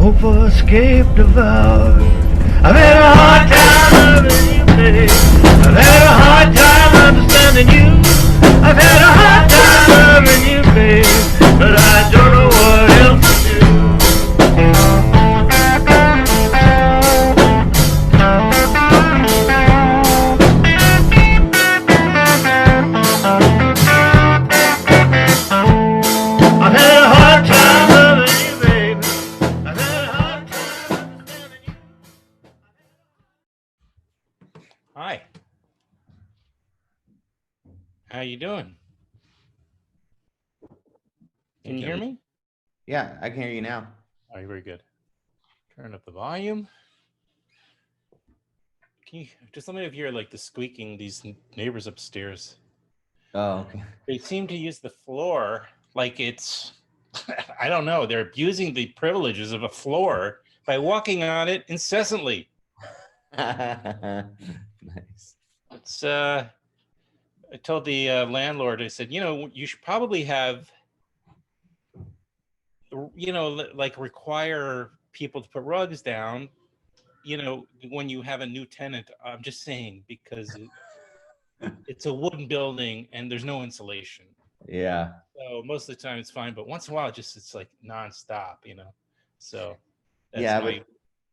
hope for escape devoured. I've had a hard time loving you, babe. I've had a hard time understanding you. I've had a hard time loving you, babe, but I don't know what else to do. I've had a hard time loving you, baby. I've had a hard time understanding you. Hi. How you doing? Can you hear me? Yeah, I can hear you now. All right, very good. Turn up the volume. Can you just let me know if you hear like the squeaking, these neighbors upstairs? Oh, okay. They seem to use the floor like it's, I don't know, they're abusing the privileges of a floor by walking on it incessantly. Nice. It's, I told the landlord, I said, you know, you should probably have, you know, like require people to put rugs down, you know, when you have a new tenant. I'm just saying, because it's a wooden building and there's no insulation. Yeah. So most of the time it's fine, but once in a while, it's like nonstop, you know? So that's Yeah, my,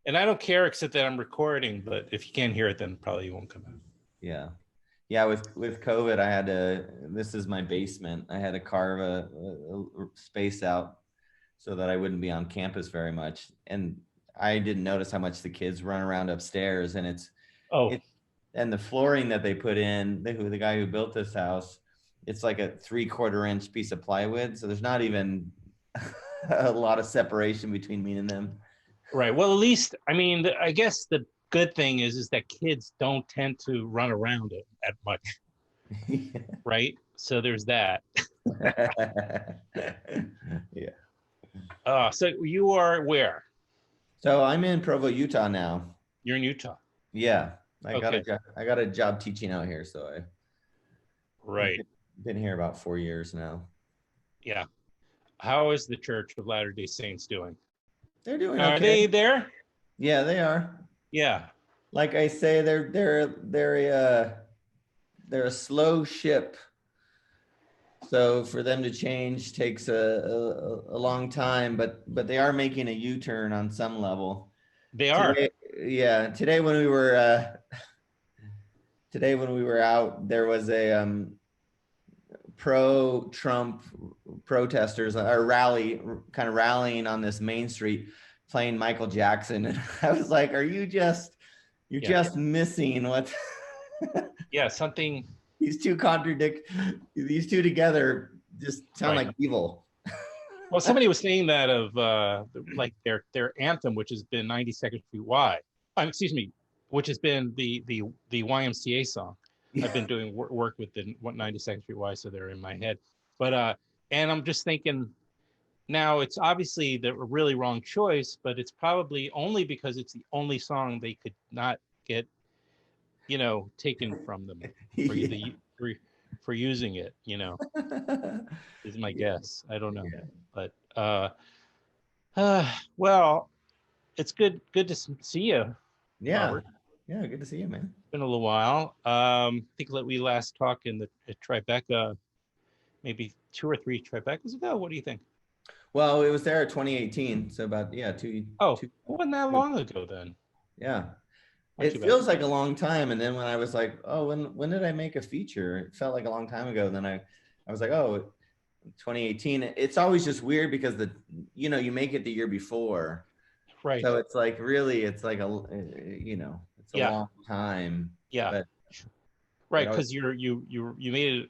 and I don't care except that I'm recording, but if you can't hear it, then probably it won't come out. Yeah. Yeah, with COVID, I had to, this is my basement. I had to carve a space out so that I wouldn't be on campus very much. And I didn't notice how much the kids run around upstairs, and and the flooring that they put in, the guy who built this house, it's like a 3/4 inch piece of plywood. So there's not even a lot of separation between me and them. Right. Well, at least, I mean, I guess the good thing is that kids don't tend to run around it that much. Right. So there's that. Yeah. So you are where? So I'm in Provo, Utah now. You're in Utah. Yeah. I Okay. got a job teaching out here. So Right. I've been here about 4 years now. Yeah. How is the Church of Latter-day Saints doing? They're doing okay. Are they there? Yeah, they are. Yeah. Like I say, they're a slow ship. So for them to change takes a long time, but they are making a U-turn on some level. They are. Yeah. Today when we were out, there was a pro-Trump protesters or rallying on this main street, playing Michael Jackson, and I was like, "Are you just just missing what?" Yeah, something. These two together just sound like evil. Well, somebody was saying that of like their anthem, which has been 90 Second Street Y. Excuse me, which has been the YMCA song. Yeah. I've been doing work with the 90 Second Street Y, so they're in my head. But and I'm just thinking now, it's obviously the really wrong choice, but it's probably only because it's the only song they could not get, you know, taken from them for using it, you know, is my guess. I don't know. But well, it's good to see you. Yeah. Robert. Yeah, good to see you, man. It's been a little while. I think we last talked in the Tribeca, maybe 2 or 3 Tribecas ago. What do you think? Well, it was there 2018, so about two. It wasn't that long ago then. Yeah. It feels like a long time, and then when I was like, oh, when did I make a feature? It felt like a long time ago. And then I was like, oh, 2018. It's always just weird because you make it the year before, right? So it's like really, it's like it's a long time. Yeah, but right, because you made it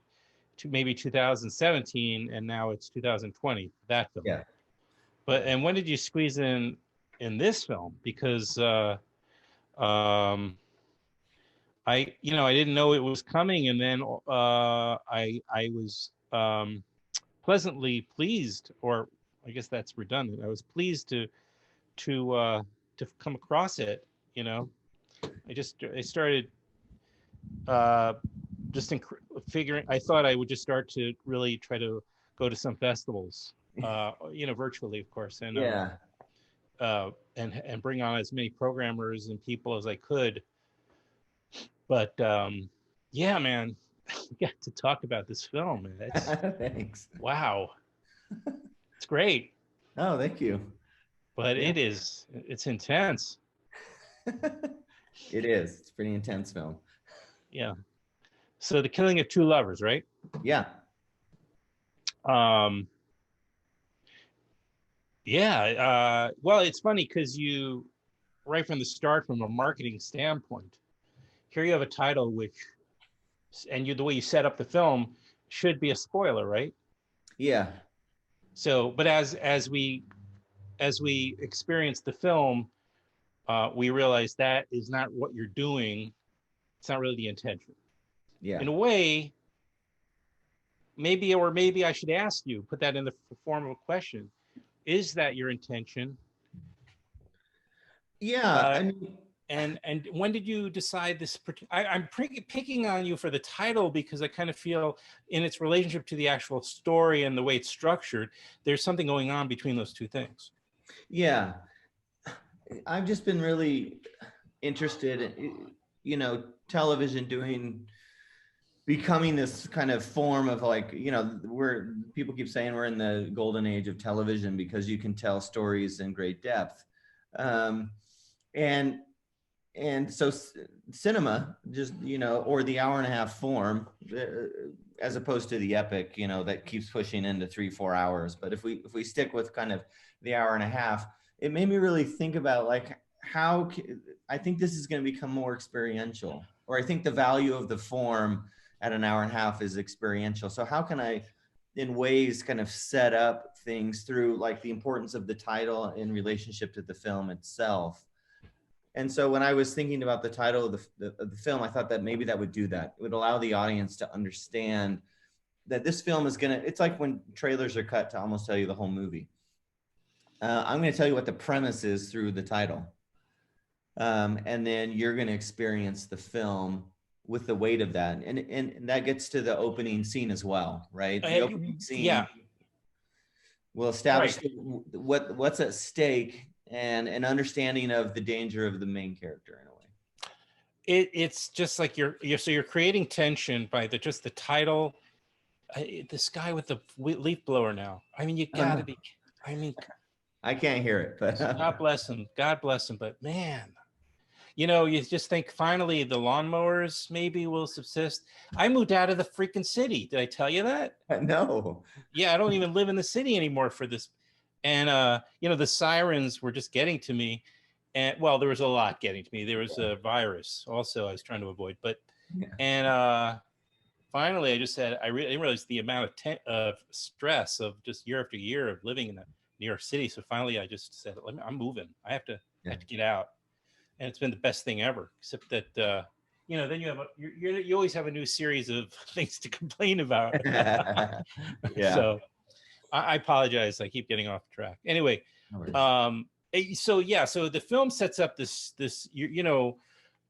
to maybe 2017, and now it's 2020. That film. Yeah. But and when did you squeeze in this film? Because I didn't know it was coming, and then I was pleasantly pleased, or I guess that's redundant. I was pleased to come across it. You know, I started figuring. I thought I would just start to really try to go to some festivals, virtually, of course, and and bring on as many programmers and people as I could. But yeah, man, we got to talk about this film. It's Thanks. wow, it's great, Oh, thank you. but Yeah. it's intense. It is. It's a pretty intense film. Yeah. So the killing of two lovers, right? Yeah. Um, yeah. Well, it's funny because you, right from the start, from a marketing standpoint, here you have a title which, and you the way you set up the film should be a spoiler, right? Yeah. So, but as we experience the film, we realize that is not what you're doing. It's not really the intention. Yeah. In a way, maybe I should ask you, put that in the form of a question. Is that your intention? Yeah. Uh, I mean, and when did you decide this? I'm picking on you for the title because I kind of feel in its relationship to the actual story and the way it's structured, there's something going on between those two things. yeah. I've just been really interested in, television becoming this kind of form of like, people keep saying we're in the golden age of television because you can tell stories in great depth. Um, and so cinema just, or the hour and a half form, as opposed to the epic, that keeps pushing into 3-4 hours. But if we stick with kind of the hour and a half, it made me really think about like I think this is going to become more experiential, or I think the value of the form at an hour and a half is experiential. So how can I, in ways, kind of set up things through like the importance of the title in relationship to the film itself? And so when I was thinking about the title of the film, I thought that maybe that would do that. It would allow the audience to understand that this film is going to, it's like when trailers are cut to almost tell you the whole movie. I'm going to tell you what the premise is through the title. And then you're going to experience the film with the weight of that. And that gets to the opening scene as well, right? The opening scene Yeah. will establish Right. what's at stake and an understanding of the danger of the main character in a way. It's just like you're creating tension by just the title. This guy with the leaf blower now. I mean, you gotta be. I mean, I can't hear it, but God bless him. God bless him. But man, you just think finally the lawnmowers maybe will subsist. I moved out of the freaking city. Did I tell you that? No. Yeah, I don't even live in the city anymore for this. And the sirens were just getting to me. And well, there was a lot getting to me. There was a virus also I was trying to avoid. But and finally I just said I didn't realize the amount of stress of just year after year of living in New York City. So finally I just said, I'm moving. I have to get out. And it's been the best thing ever, except that then you always have a new series of things to complain about. Yeah. So I apologize. I keep getting off track. Anyway, so the film sets up this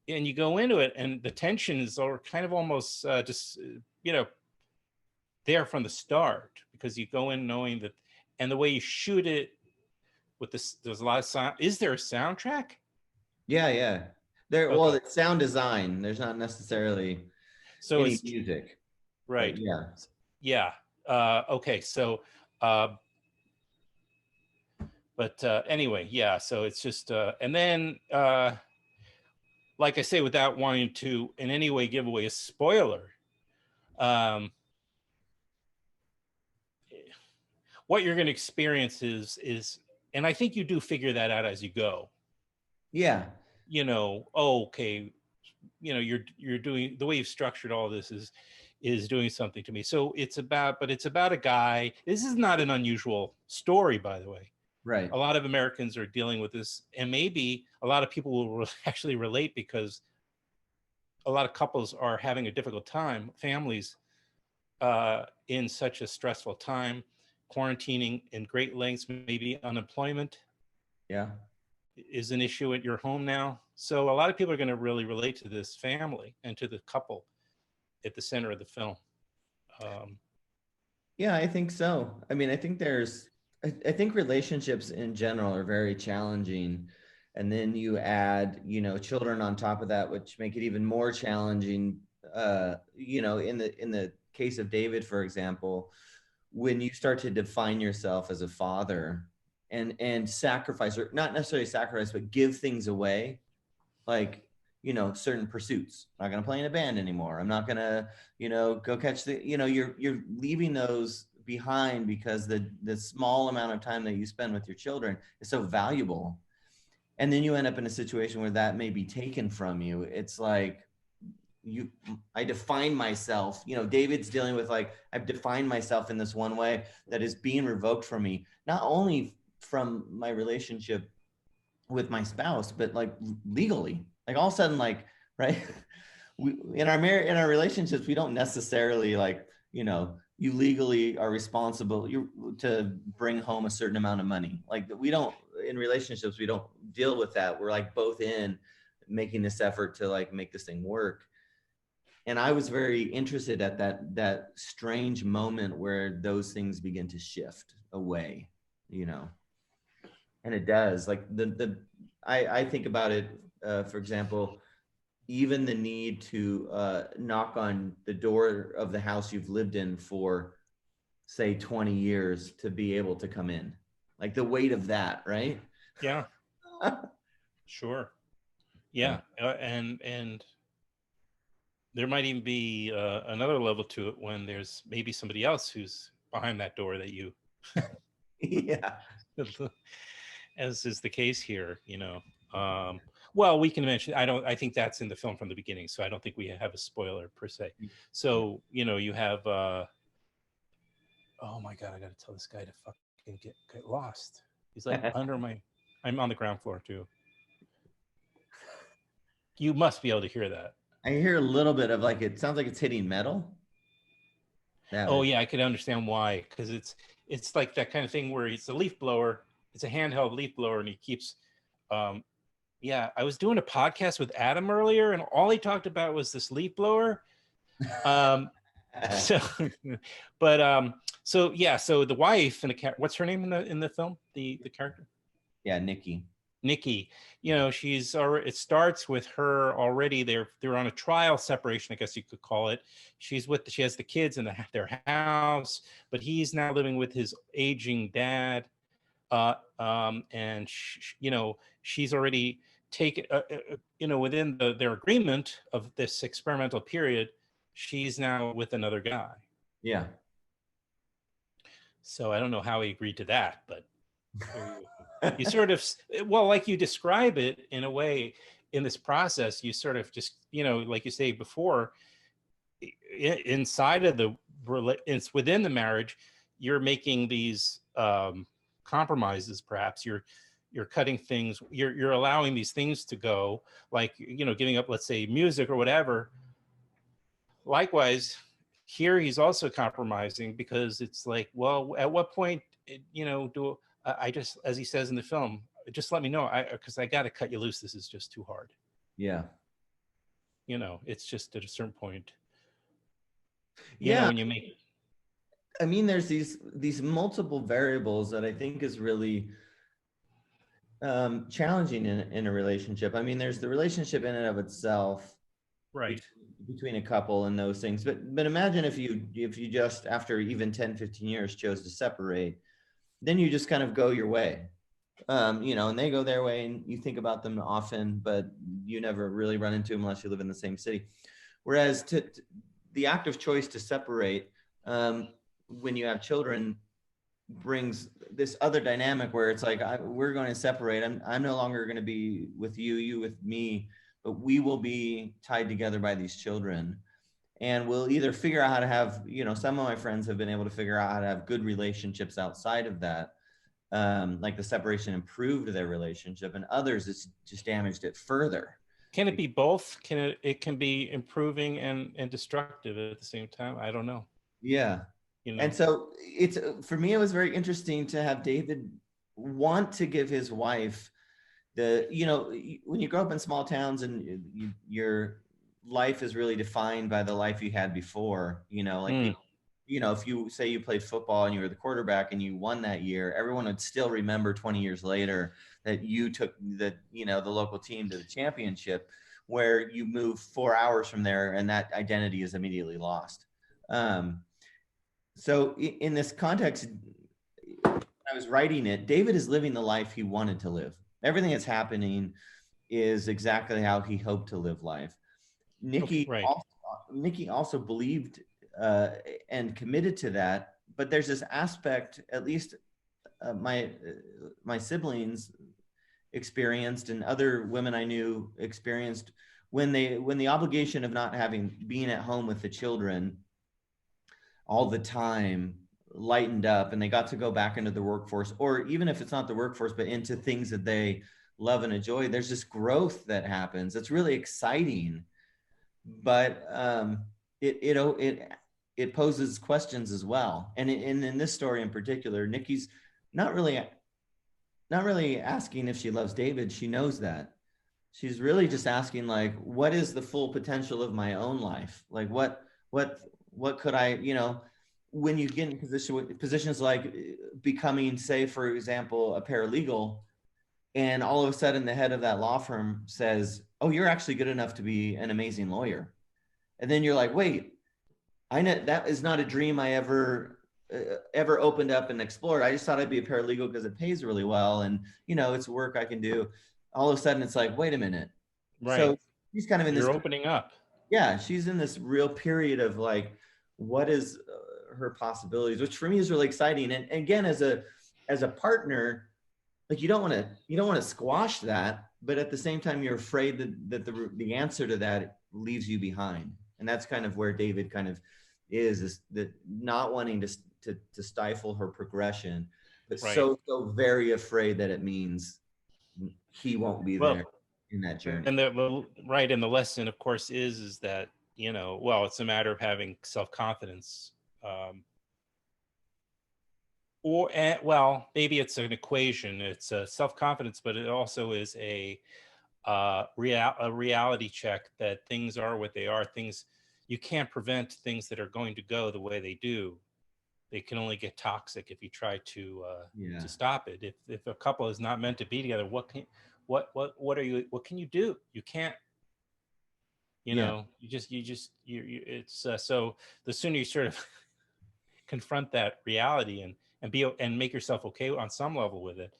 and you go into it, and the tensions are kind of almost just there from the start, because you go in knowing that, and the way you shoot it with this, there's a lot of sound. Is there a soundtrack? Yeah. Well, it's sound design. There's not necessarily any music. Right. Yeah. Okay. So, but anyway, yeah. So it's just, and then, like I say, without wanting to in any way give away a spoiler, what you're going to experience is, and I think you do figure that out as you go. Yeah. Okay, you're doing, the way you've structured all this is doing something to me. So it's about a guy. This is not an unusual story, by the way. Right. A lot of Americans are dealing with this, and maybe a lot of people will actually relate, because a lot of couples are having a difficult time, families, in such a stressful time, quarantining in great lengths, maybe unemployment. Yeah. Is an issue at your home now. So a lot of people are going to really relate to this family and to the couple at the center of the film. Yeah, I think so. I mean, I think I think relationships in general are very challenging. And then you add, children on top of that, which make it even more challenging. In the case of David, for example, when you start to define yourself as a father and sacrifice, or not necessarily sacrifice, but give things away, like, certain pursuits. I'm not going to play in a band anymore. I'm not going to, go catch you're leaving those behind because the small amount of time that you spend with your children is so valuable. And then you end up in a situation where that may be taken from you. It's like, I define myself, David's dealing with, like, I've defined myself in this one way that is being revoked from me, not only from my relationship with my spouse, but like legally, like all of a sudden, like, right. In our relationships, we don't necessarily, like, you legally are responsible to bring home a certain amount of money. Like, we don't, in relationships, we don't deal with that. We're like both in making this effort to, like, make this thing work. And I was very interested at that strange moment where those things begin to shift away, and it does. Like, I think about it, for example, even the need to knock on the door of the house you've lived in for, say, 20 years to be able to come in, like the weight of that, right? Yeah. Sure. Yeah. And there might even be another level to it when there's maybe somebody else who's behind that door that you Yeah. As is the case here, well, we can mention, I think that's in the film from the beginning, so I don't think we have a spoiler per se. So, you have, oh my God, I got to tell this guy to fucking get lost. He's like I'm on the ground floor too. You must be able to hear that. I hear a little bit of, like, it sounds like it's hitting metal. Yeah, I could understand why, because it's like that kind of thing where it's a leaf blower. It's a handheld leaf blower, and he keeps, yeah, I was doing a podcast with Adam earlier, and all he talked about was this leaf blower. So, but so yeah, so the wife and what's her name in the film? The character? Yeah, Nikki. She's already, it starts with her already. They're on a trial separation, I guess you could call it. She has the kids in their house, but he's now living with his aging dad. And she's already taken, within their agreement of this experimental period, she's now with another guy. Yeah. So I don't know how he agreed to that, but you sort of, well, like you describe it in a way in this process, you sort of just, like you say before, inside of it's within the marriage, you're making these compromises. Perhaps you're cutting things, you're allowing these things to go, like, giving up, let's say, music or whatever. Likewise, here he's also compromising, because it's like, well, at what point, do I just, as he says in the film, just let me know, because I got to cut you loose. This is just too hard. Yeah. It's just at a certain point. When you make. I mean, there's these multiple variables that I think is really challenging in a relationship. I mean, there's the relationship in and of itself, right, between a couple and those things. But imagine if you just, after even 10, 15 years, chose to separate, then you just kind of go your way, and they go their way, and you think about them often, but you never really run into them unless you live in the same city. Whereas the active choice to separate, when you have children, brings this other dynamic where it's like, we're going to separate. I'm no longer going to be with you with me, but we will be tied together by these children. And we'll either figure out how to have, some of my friends have been able to figure out how to have good relationships outside of that. Like, the separation improved their relationship, and others, it's just damaged it further. Can it be both? It can be improving and destructive at the same time? I don't know. Yeah. And so for me, it was very interesting to have David want to give his wife when you grow up in small towns and your life is really defined by the life you had before, you know, if you say you played football and you were the quarterback and you won that year, everyone would still remember 20 years later that you took the, you know, the local team to the championship, where you move 4 hours from there and that identity is immediately lost. So in this context, when I was writing it, David is living the life he wanted to live. Everything that's happening is exactly how he hoped to live life. Nikki, right. Nikki also believed and committed to that, but there's this aspect, at least my siblings experienced and other women I knew experienced, when the obligation of not being at home with the children all the time lightened up and they got to go back into the workforce, or even if it's not the workforce, but into things that they love and enjoy, there's this growth that happens. It's really exciting, but it poses questions as well. And in this story in particular, Nikki's not really asking if she loves David. She knows that. She's really just asking, like, what is the full potential of my own life? Like, what could I, you know, when you get in positions like becoming, say, for example, a paralegal, and all of a sudden the head of that law firm says, oh, you're actually good enough to be an amazing lawyer. And then you're like, wait, I know that is not a dream I ever opened up and explored. I just thought I'd be a paralegal because it pays really well. And, you know, it's work I can do. All of a sudden it's like, wait a minute. Right. So she's kind of in this, you're opening up. Yeah. She's in this real period of like, what is her possibilities, which for me is really exciting. And again, as a partner, like you don't want to squash that, but at the same time, you're afraid that the answer to that leaves you behind. And that's kind of where David kind of is that not wanting to stifle her progression, but Right. so very afraid that it means he won't be there in that journey. And the lesson, of course, is that, you know, well, it's a matter of having self-confidence, well, maybe it's an equation. It's a self-confidence, but it also is a reality check that things are what they are. Things, you can't prevent things that are going to go the way they do. They can only get toxic if you try to stop it. If a couple is not meant to be together, what can you do? You can't. You know, it's so the sooner you sort of confront that reality and make yourself okay on some level with it,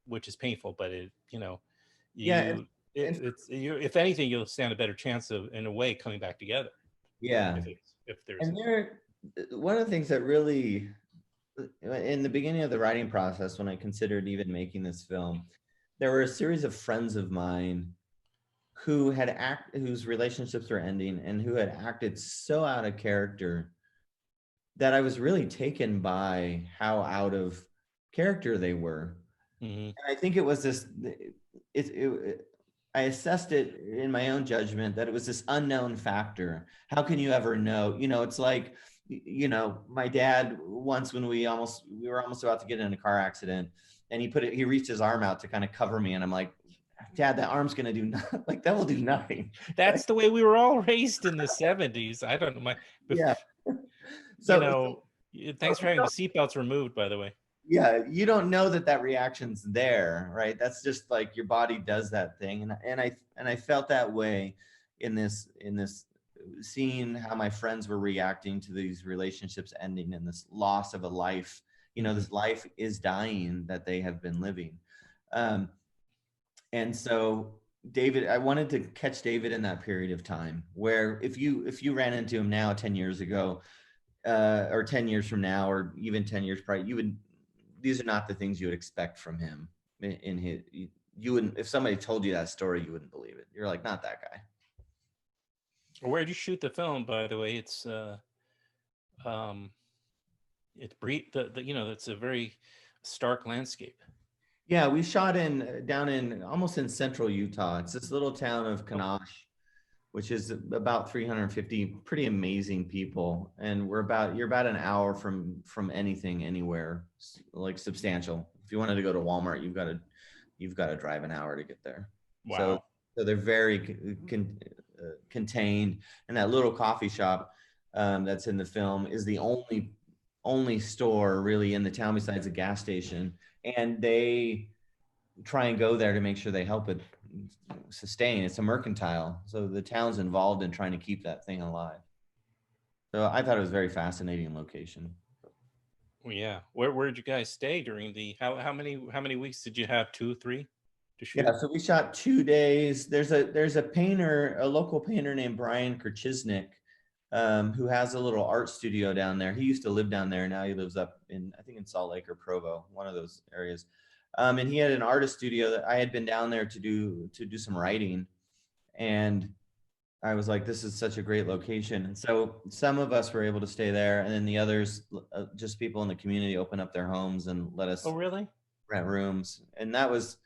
which is painful, but it, you know, if anything, you'll stand a better chance of, in a way, coming back together. Yeah. If there's one of the things that really, in the beginning of the writing process, when I considered even making this film, there were a series of friends of mine whose relationships were ending and who had acted so out of character that I was really taken by how out of character they were. Mm-hmm. And I think it was this, I assessed it in my own judgment that it was this unknown factor. How can you ever know? You know, it's like, you know, my dad once, when we were almost about to get in a car accident, and he reached his arm out to kind of cover me. And I'm like, Dad, that arm's going to do nothing. Like, that will do nothing. That's the way we were all raised in the 70s. I don't know. Yeah. So, you know, thanks for having the seatbelts removed, by the way. Yeah. You don't know that reaction's there, right? That's just like your body does that thing. And I felt that way in this seeing how my friends were reacting to these relationships ending and this loss of a life. You know, this life is dying that they have been living. And so David, I wanted to catch David in that period of time where if you ran into him now 10 years ago, or 10 years from now, or even 10 years prior, these are not the things you would expect from him you wouldn't, if somebody told you that story, you wouldn't believe it. You're like, not that guy. Where did you shoot the film, by the way? It's you know, it's a very stark landscape. Yeah, we shot down in almost in central Utah. It's this little town of Kanosh, which is about 350 pretty amazing people, and you're about an hour from anything anywhere like substantial. If you wanted to go to Walmart, you've got to drive an hour to get there. Wow. So they're very contained. And that little coffee shop, that's in the film is the only store really in the town besides a gas station, and they try and go there to make sure they help it sustain. It's a mercantile, so the town's involved in trying to keep that thing alive. So I thought it was a very fascinating location. Well, yeah. Where did you guys stay during the how many weeks did you have? 2, 3 to shoot? Yeah, so we shot 2 days. There's a painter, a local painter named Brian Kerchiznik, who has a little art studio down there. He used to live down there. Now he lives up in, I think in Salt Lake or Provo, one of those areas. And he had an artist studio that I had been down there to do some writing. And I was like, this is such a great location. And so some of us were able to stay there, and then the others, just people in the community, open up their homes and let us really rent rooms. And that was,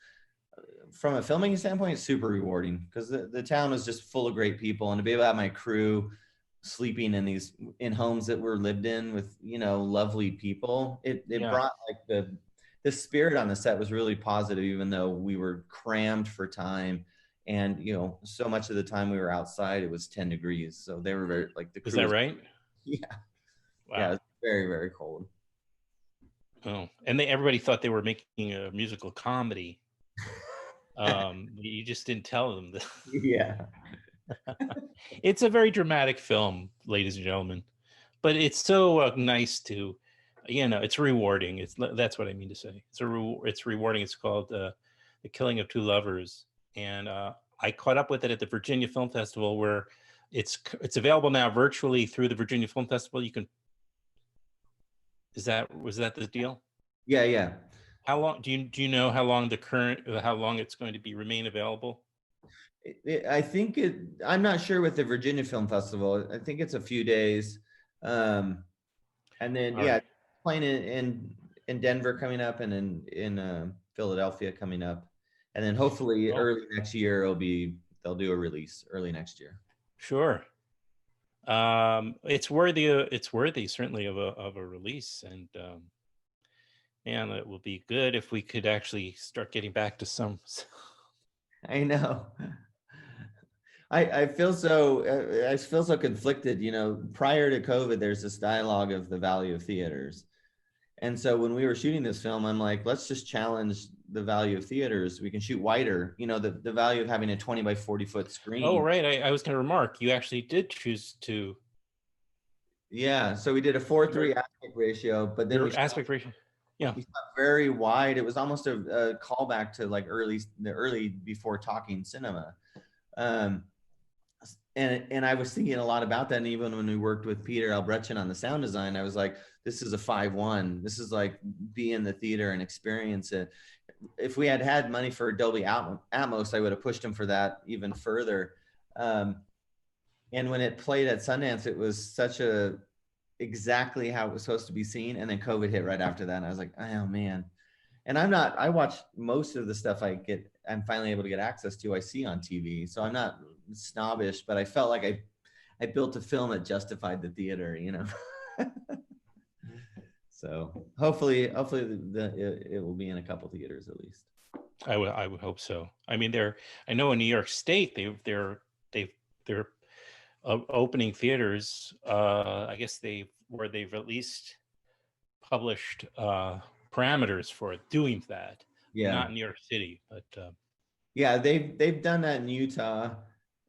from a filmmaking standpoint, super rewarding, because the town was just full of great people, and to be able to have my crew sleeping in homes that were lived in with, lovely people, it brought like the spirit on the set was really positive, even though we were crammed for time. And, so much of the time we were outside, it was 10 degrees. So they were very, like, the crew. Is that right? Yeah. Wow. Yeah, it was very, very cold. Oh, and everybody thought they were making a musical comedy. You just didn't tell them that. Yeah. It's a very dramatic film, ladies and gentlemen, but it's so nice to, it's rewarding. That's what I mean to say. It's rewarding. It's called The Killing of Two Lovers. And I caught up with it at the Virginia Film Festival, where it's available now virtually through the Virginia Film Festival. You can. Was that the deal? Yeah. How long do you know how long it's going to remain available? I think I'm not sure with the Virginia Film Festival. I think it's a few days, and then right. Playing in Denver coming up, and in Philadelphia coming up. And then hopefully early next year they'll do a release early next year. Sure. It's worthy certainly of a release, and man, it will be good if we could actually start getting back to some. I know. I feel so conflicted. Prior to COVID, there's this dialogue of the value of theaters. And so when we were shooting this film, I'm like, let's just challenge the value of theaters. We can shoot wider, the value of having a 20 by 40 foot screen. Oh, right. I was going to remark, you actually did choose to. Yeah. So we did a 4:3 aspect ratio, but then aspect ratio. Yeah. We shot very wide. It was almost a callback to like the early before talking cinema. And I was thinking a lot about that. And even when we worked with Peter Albrechtsen on the sound design, I was like, this is a 5.1. This is like be in the theater and experience it. If we had had money for Dolby Atmos, I would have pushed him for that even further. And when it played at Sundance, it was exactly how it was supposed to be seen. And then COVID hit right after that. And I was like, oh man. And I watch most of the stuff I'm finally able to get access to, I see on TV. So I'm not snobbish, but I felt like I built a film that justified the theater, So hopefully it will be in a couple theaters at least. I would hope so. I mean, I know in New York State they're opening theaters. I guess they've at least published parameters for doing that. Yeah. Not in New York City, but yeah, they've done that in Utah,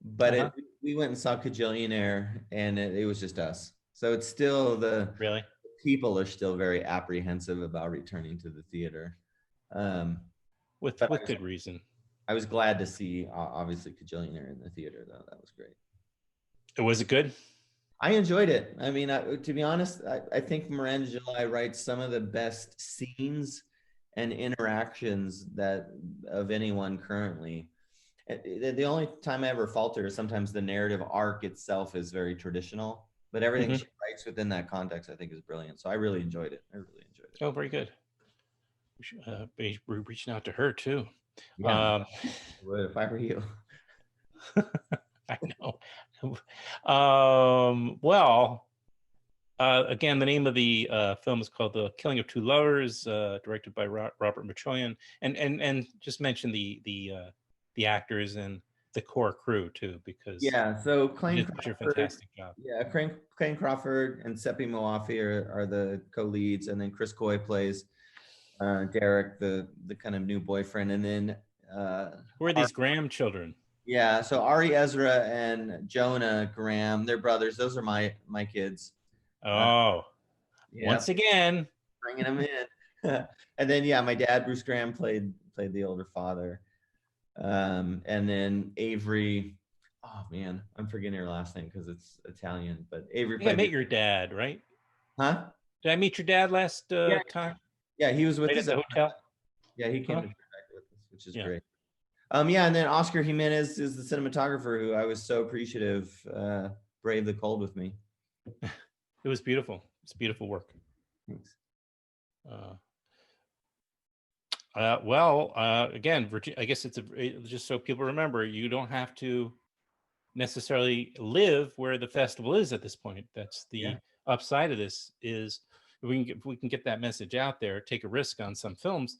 but we went and saw Kajillionaire, and it was just us. So it's still really. People are still very apprehensive about returning to the theater. With good reason. I was glad to see, obviously, Kajillionaire in the theater, though. That was great. Was it good? I enjoyed it. I mean, to be honest, I think Miranda July writes some of the best scenes and interactions of anyone currently. The only time I ever falter is sometimes the narrative arc itself is very traditional, but everything she writes within that context, I think, is brilliant. So I really enjoyed it. Oh, very good. We should be reaching out to her too. Yeah, I would if I were you. I know. Well, again, the name of the film is called The Killing of Two Lovers, directed by Robert Machoian, and just mention the actors and the core crew too, because Yeah, so you Clayne did such a Crawford, fantastic job. yeah, Clayne Crawford and Seppi Moafi are the co-leads, and then Chris Coy plays Derek, the kind of new boyfriend, and then Who are these Graham children? yeah, so Ari Ezra and Jonah Graham, they're brothers. Those are my kids. Oh, Yeah, once again, bringing them in. And then yeah, my dad Bruce Graham played the older father. And then Avery, oh man, I'm forgetting her last name because it's Italian, but Avery I think I played met your dad, right? huh? Did I meet your dad last Yeah. time? Yeah, he was with Right us at the hotel? Yeah, he came Huh? to direct with us, which is Yeah. great. Yeah, and then Oscar Jimenez is the cinematographer who I was so appreciative braved the cold with me. It was beautiful. It's beautiful work. Thanks. Again, I guess it's just so people remember, you don't have to necessarily live where the festival is at this point. That's the upside of this, is if we can get that message out there, take a risk on some films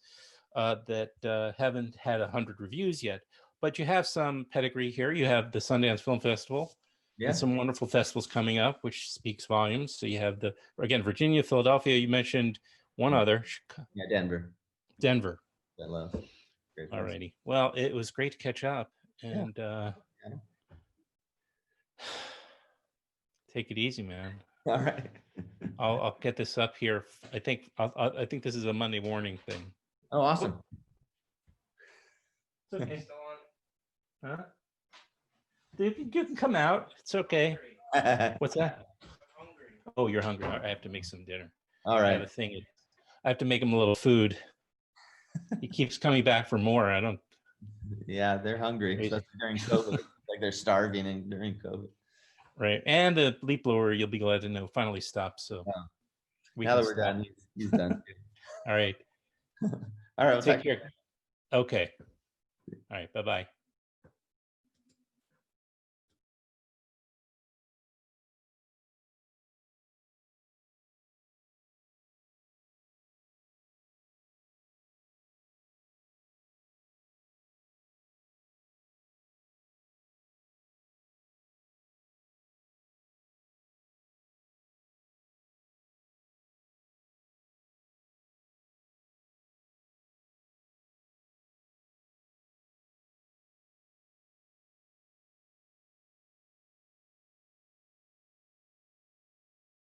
that haven't had 100 reviews yet, but you have some pedigree here. You have the Sundance Film Festival and some wonderful festivals coming up, which speaks volumes. So you have Virginia, Philadelphia. You mentioned one other. Yeah, Denver. I love. All righty. Well, it was great to catch up, and take it easy, man. All right. I'll get this up here. I think this is a Monday morning thing. Oh, awesome. It's okay, still on. Huh? You can come out. It's okay. What's that? I'm hungry. Oh, you're hungry. I have to make some dinner. All right. I have a thing. I have to make him a little food. He keeps coming back for more. I don't. Yeah, they're hungry, especially during COVID. Like they're starving during COVID. Right, and the leaf blower, you'll be glad to know, finally stopped. So now that we're done, he's done. All right. All right. Take care. Okay. All right. Bye-bye.